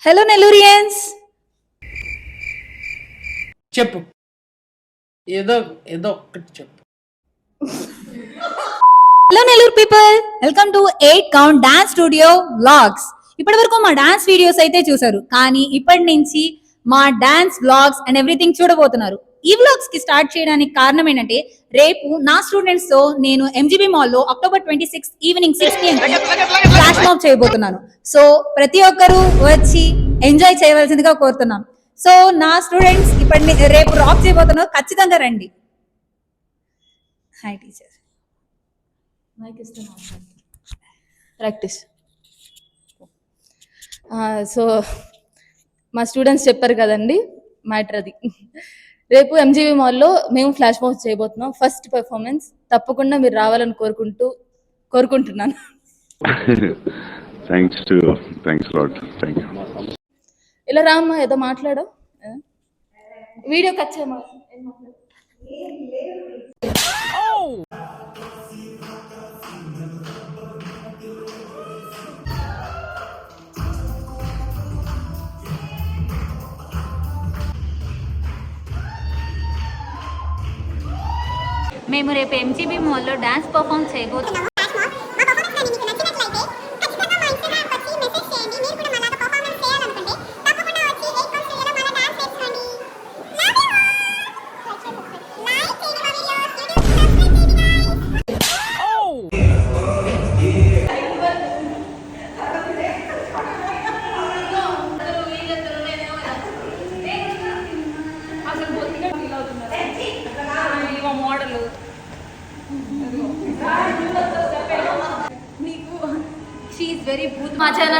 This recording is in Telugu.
హలో నెల్లూరియన్స్. చెప్పు, ఏదో ఏదో ఒక్కటి చెప్పు. Hello Nellore people, welcome to 8 count dance studio vlogs. ఇప్పటి వరకు మా డాన్స్ వీడియోస్ అయితే చూసారు, కానీ ఇప్పటి నుంచి మా డాన్స్ వ్లాగ్స్ అండ్ ఎవ్రీథింగ్ చూడబోతున్నారు. ఈ వ్లాగ్స్ కి స్టార్ట్ చేయడానికి కారణం ఏంటంటే, రేపు నా స్టూడెంట్స్ తో నేను MGB మాల్ లో October 26 evening 6 PM flash mob చేయబోతున్నాను. సో ప్రతి ఒక్కరూ వచ్చి ఎంజాయ్ చేయవలసిందిగా కోరుతున్నాను. సో నా స్టూడెంట్స్ రేపు రాక్ చేయబోతున్నారు, ఖచ్చితంగా రండి. Hi teacher. ప్రాక్టీస్. సో మా స్టూడెంట్స్ చెప్పారు కదండి మ్యాటర్ అది. రేపు MGB మాల్లో మేము ఫ్లాష్ మాబ్ చేయబోతున్నాం. ఫస్ట్ పెర్ఫార్మెన్స్ తప్పకుండా మీరు రావాలని కోరుకుంటున్నాను. ఇలా రామ్మా, ఏదో మాట్లాడో వీడియో కట్ చేయమా. మేము రేపు MGB మాల్లో డాన్స్ పర్ఫామ్ చేయబోతున్నాం. వెరీ భూత్ మాచాల